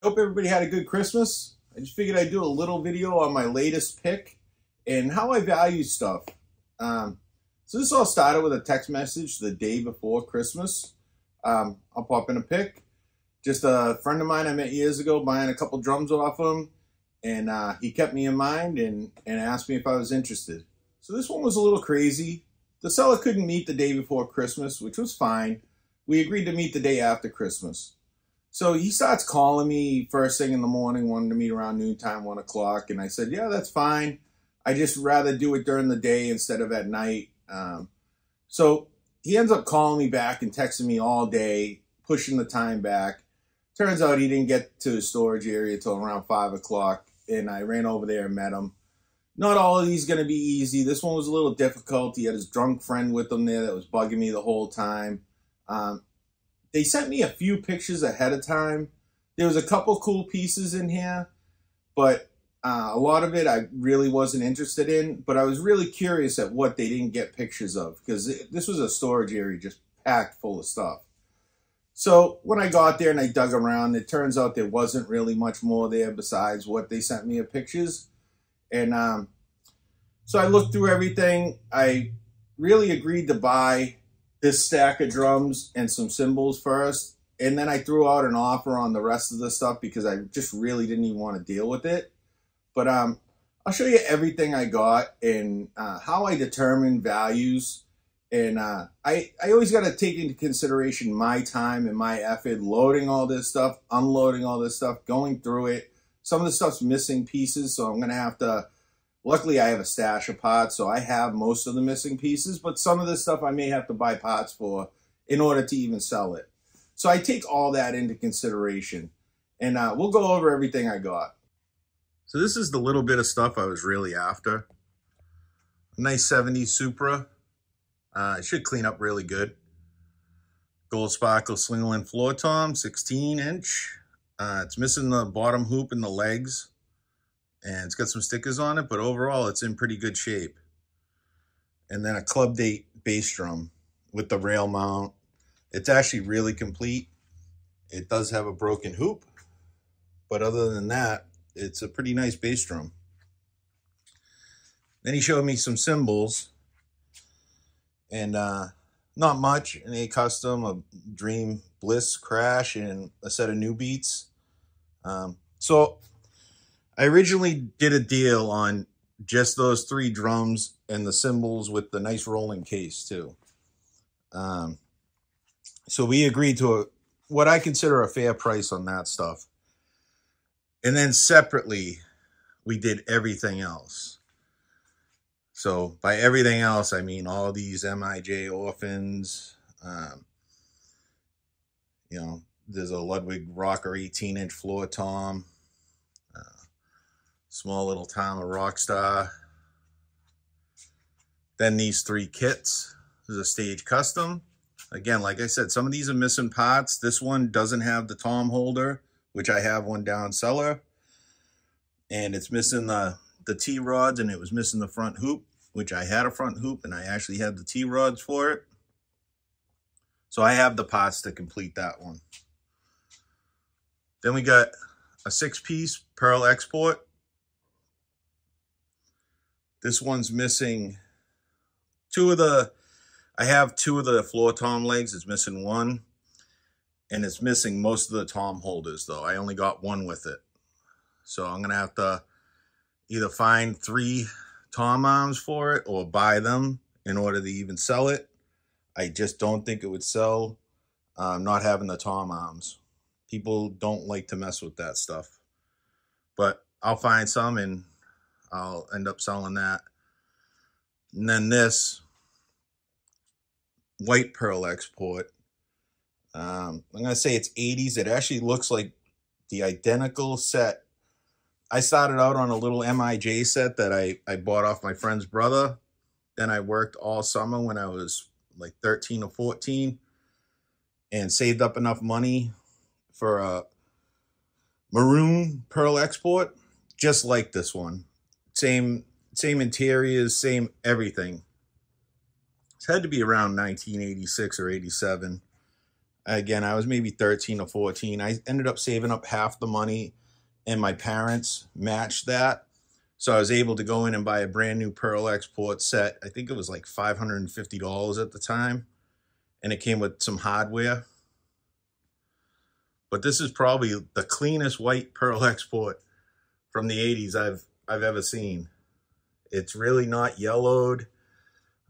Hope everybody had a good Christmas. I just figured I'd do a little video on my latest pick and how I value stuff. So this all started with a text message the day before Christmas. I'll pop in a pic. Just a friend of mine I met years ago buying a couple drums off him, and he kept me in mind and asked me if I was interested. So this one was a little crazy. The seller couldn't meet the day before Christmas, which was fine. We agreed to meet the day after Christmas. So he starts calling me first thing in the morning, wanting to meet around noontime, 1 o'clock. And I said, yeah, that's fine. I just rather do it during the day instead of at night. So he ends up calling me back and texting me all day, pushing the time back. Turns out he didn't get to his storage area till around 5 o'clock. And I ran over there and met him. Not all of these going to be easy. This one was a little difficult. He had his drunk friend with him there that was bugging me the whole time. They sent me a few pictures ahead of time. There was a couple cool pieces in here, but a lot of it I really wasn't interested in. But I was really curious at what they didn't get pictures of, because this was a storage area just packed full of stuff. So when I got there and I dug around, it turns out there wasn't really much more there besides what they sent me of pictures. And so I looked through everything. I really agreed to buy this stack of drums and some cymbals first, and then I threw out an offer on the rest of the stuff because I just really didn't even want to deal with it. But I'll show you everything I got and how I determine values. And I always got to take into consideration my time and my effort loading all this stuff, unloading all this stuff, going through it. Some of the stuff's missing pieces, so I'm going to have to. Luckily, I have a stash of parts, so I have most of the missing pieces, but some of this stuff I may have to buy parts for in order to even sell it. So I take all that into consideration, and we'll go over everything I got. So this is the little bit of stuff I was really after. A nice 70s Supra. It should clean up really good. Gold Sparkle Slingerland floor tom, 16-inch. It's missing the bottom hoop and the legs. And it's got some stickers on it, but overall it's in pretty good shape. And then a Club Date bass drum with the rail mount. It's actually really complete. It does have a broken hoop, but other than that, it's a pretty nice bass drum. Then he showed me some cymbals, and not much. An A Custom, a Dream Bliss Crash, and a set of New Beats. So I originally did a deal on just those 3 drums and the cymbals with the nice rolling case too. So we agreed to what I consider a fair price on that stuff. And then separately, we did everything else. So by everything else, I mean all these MIJ Orphans. You know, there's a Ludwig Rocker 18-inch floor tom. Small Little Town of Rockstar. Then these 3 kits. This is a Stage Custom. Again, like I said, some of these are missing parts. This one doesn't have the tom holder, which I have one down cellar. And it's missing the T-rods, and it was missing the front hoop, which I had a front hoop, and I actually had the T-rods for it. So I have the parts to complete that one. Then we got a 6-piece Pearl Export. This one's missing I have 2 of the floor tom legs. It's missing 1. And it's missing most of the tom holders, though. I only got 1 with it. So I'm going to have to either find 3 tom arms for it or buy them in order to even sell it. I just don't think it would sell not having the tom arms. People don't like to mess with that stuff. But I'll find some and I'll end up selling that. And then this white Pearl Export. I'm going to say it's 80s. It actually looks like the identical set. I started out on a little MIJ set that I bought off my friend's brother. Then I worked all summer when I was like 13 or 14 and saved up enough money for a maroon Pearl Export, just like this one. Same interiors, same everything. It had to be around 1986 or 87. Again, I was maybe 13 or 14. I ended up saving up half the money, and my parents matched that. So I was able to go in and buy a brand new Pearl Export set. I think it was like $550 at the time, and it came with some hardware. But this is probably the cleanest white Pearl Export from the 80s I've ever seen. It's really not yellowed.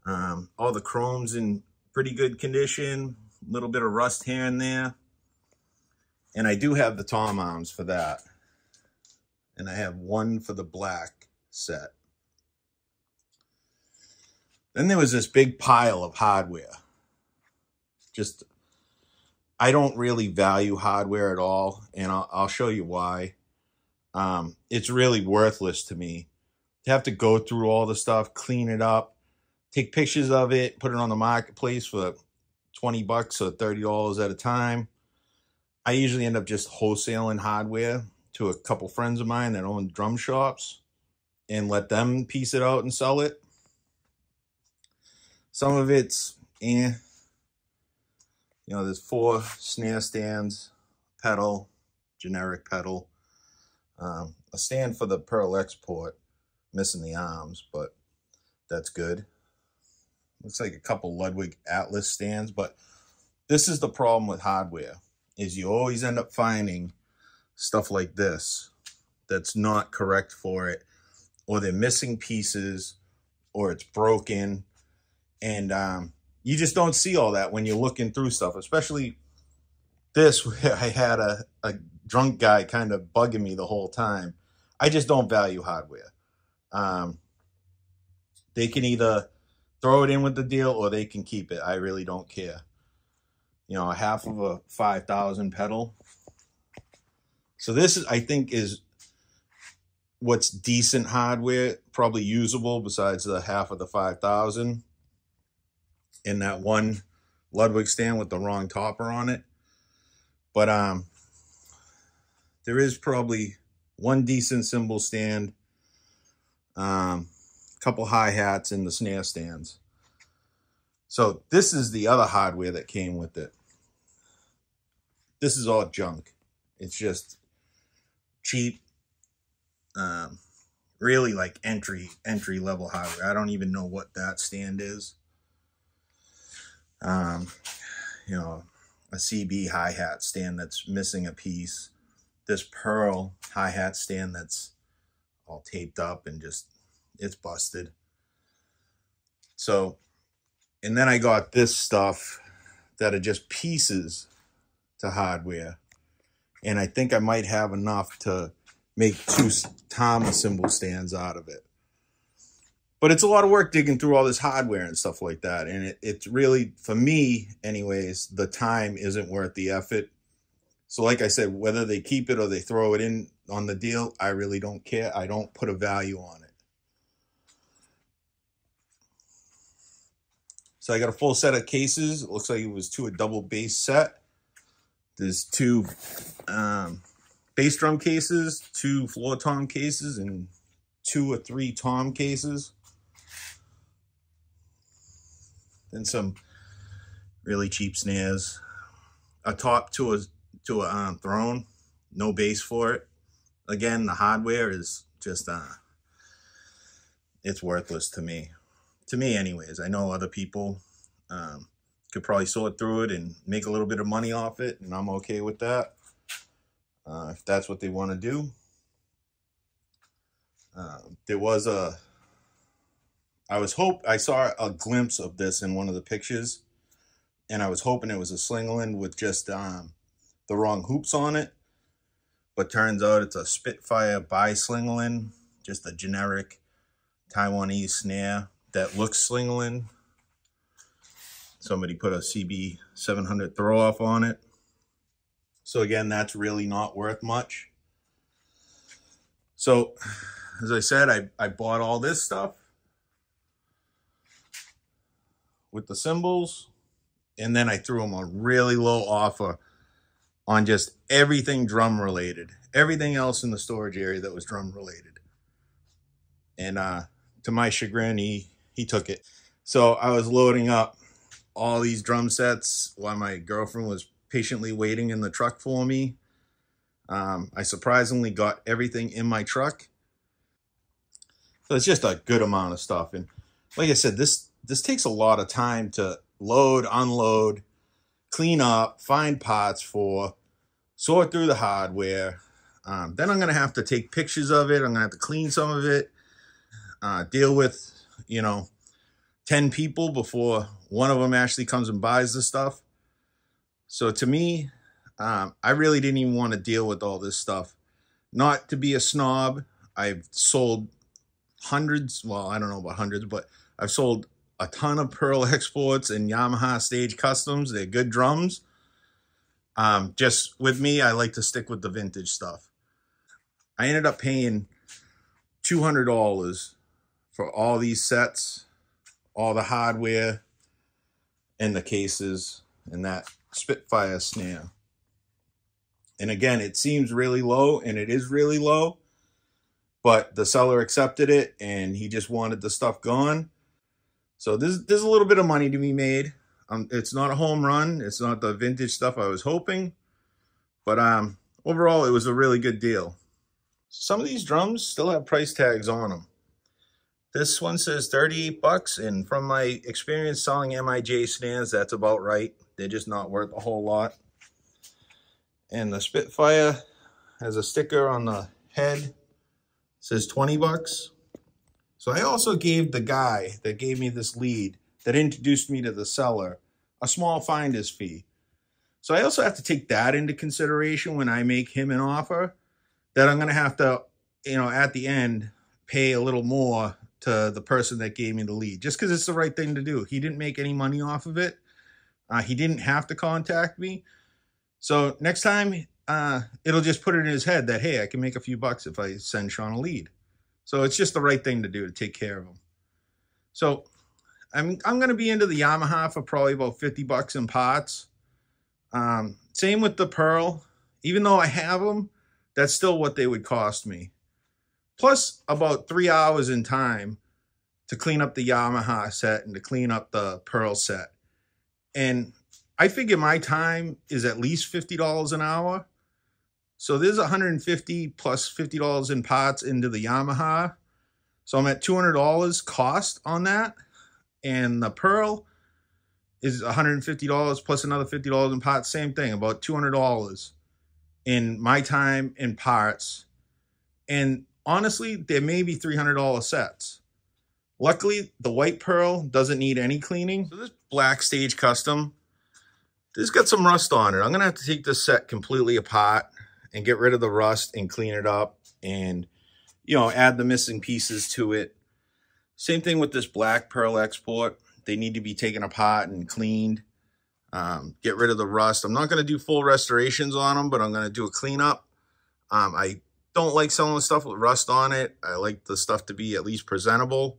All the chrome's in pretty good condition. A little bit of rust here and there. And I do have the tom arms for that. And I have one for the black set. Then there was this big pile of hardware. Just, I don't really value hardware at all, and I'll show you why. It's really worthless to me to have to go through all the stuff, clean it up, take pictures of it, put it on the marketplace for $20 or $30 at a time. I usually end up just wholesaling hardware to a couple friends of mine that own drum shops and let them piece it out and sell it. Some of it's, you know, there's 4 snare stands, pedal, generic pedal, a stand for the Pearl Export, missing the arms, but that's good. Looks like a couple Ludwig Atlas stands, but this is the problem with hardware, is you always end up finding stuff like this that's not correct for it, or they're missing pieces, or it's broken, and you just don't see all that when you're looking through stuff, especially this, where I had a drunk guy kind of bugging me the whole time. I just don't value hardware. They can either throw it in with the deal or they can keep it. I really don't care. You know, half of a 5,000 pedal. So this is, I think, is what's decent hardware, probably usable besides the half of the 5,000. In that one Ludwig stand with the wrong topper on it. But there is probably one decent cymbal stand, couple hi-hats in the snare stands. So this is the other hardware that came with it. This is all junk. It's just cheap, really like entry level hardware. I don't even know what that stand is. You know, a CB hi-hat stand that's missing a piece. This Pearl hi-hat stand that's all taped up and just, it's busted. So, and then I got this stuff that are just pieces to hardware. And I think I might have enough to make 2 tom cymbal stands out of it. But it's a lot of work digging through all this hardware and stuff like that. And it's really, for me anyways, the time isn't worth the effort. So like I said, whether they keep it or they throw it in on the deal, I really don't care. I don't put a value on it. So I got a full set of cases. It looks like it was a double bass set. There's 2 bass drum cases, 2 floor tom cases, and 2 or 3 tom cases. Then some really cheap snares. A top to a throne, no bass for it. Again, the hardware is just it's worthless to me. To me, anyways. I know other people could probably sort through it and make a little bit of money off it, and I'm okay with that. If that's what they want to do. There was I saw a glimpse of this in one of the pictures, and I was hoping it was a Slingerland with just the wrong hoops on it, but turns out it's a Spitfire by Slingerland, just a generic Taiwanese snare that looks Slingerland. Somebody put a CB 700 throw off on it. So again, that's really not worth much. So, as I said, I bought all this stuff with the cymbals, and then I threw them a really low offer on just everything drum related. Everything else in the storage area that was drum related. And to my chagrin, he took it. So I was loading up all these drum sets while my girlfriend was patiently waiting in the truck for me. I surprisingly got everything in my truck. So it's just a good amount of stuff. And like I said, this takes a lot of time to load, unload, clean up, find parts for, sort through the hardware. Then I'm going to have to take pictures of it. I'm going to have to clean some of it, deal with, 10 people before one of them actually comes and buys the stuff. So to me, I really didn't even want to deal with all this stuff. Not to be a snob, I've sold hundreds, well, I don't know about hundreds, but I've sold a ton of Pearl Exports and Yamaha Stage Customs. They're good drums. Just with me, I like to stick with the vintage stuff. I ended up paying $200 for all these sets, all the hardware and the cases and that Spitfire snare. And again, it seems really low, and it is really low, but the seller accepted it and he just wanted the stuff gone. So there's a little bit of money to be made. It's not a home run. It's not the vintage stuff I was hoping, but overall it was a really good deal. Some of these drums still have price tags on them. This one says $38, and from my experience selling MIJ snares, that's about right. They're just not worth a whole lot. And the Spitfire has a sticker on the head. It says $20. So I also gave the guy that gave me this lead, that introduced me to the seller, a small finder's fee. So I also have to take that into consideration when I make him an offer, that I'm going to have to, at the end, pay a little more to the person that gave me the lead, just because it's the right thing to do. He didn't make any money off of it. He didn't have to contact me. So next time, it'll just put it in his head that, hey, I can make a few bucks if I send Sean a lead. So it's just the right thing to do, to take care of him. So I'm going to be into the Yamaha for probably about $50 in parts. Same with the Pearl. Even though I have them, that's still what they would cost me. Plus about 3 hours in time to clean up the Yamaha set and to clean up the Pearl set. And I figure my time is at least $50 an hour. So there's $150 plus $50 in parts into the Yamaha. So I'm at $200 cost on that. And the Pearl is $150 plus another $50 in parts. Same thing, about $200 in my time in parts. And honestly, there may be $300 sets. Luckily, the white Pearl doesn't need any cleaning. So this black Stage Custom, this got some rust on it. I'm going to have to take this set completely apart and get rid of the rust and clean it up and, add the missing pieces to it. Same thing with this black Pearl Export. They need to be taken apart and cleaned. Get rid of the rust. I'm not going to do full restorations on them, but I'm going to do a cleanup. I don't like selling stuff with rust on it. I like the stuff to be at least presentable.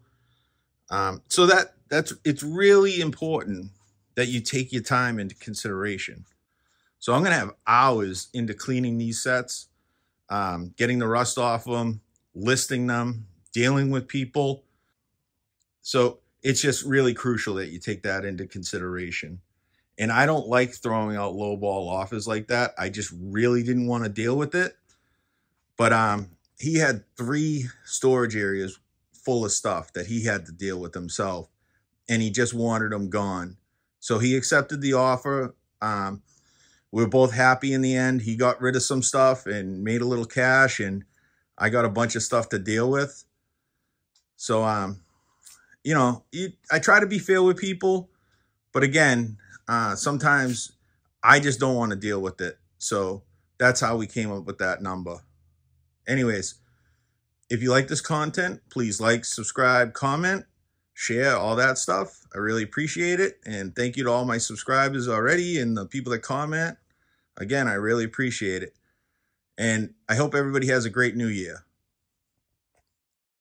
So it's really important that you take your time into consideration. So I'm going to have hours into cleaning these sets, getting the rust off them, listing them, dealing with people. So it's just really crucial that you take that into consideration. And I don't like throwing out lowball offers like that. I just really didn't want to deal with it. But he had 3 storage areas full of stuff that he had to deal with himself, and he just wanted them gone. So he accepted the offer. We were both happy in the end. He got rid of some stuff and made a little cash, and I got a bunch of stuff to deal with. So, I try to be fair with people, but again, sometimes I just don't want to deal with it. So that's how we came up with that number. Anyways, if you like this content, please like, subscribe, comment, share, all that stuff. I really appreciate it. And thank you to all my subscribers already and the people that comment. Again, I really appreciate it. And I hope everybody has a great new year.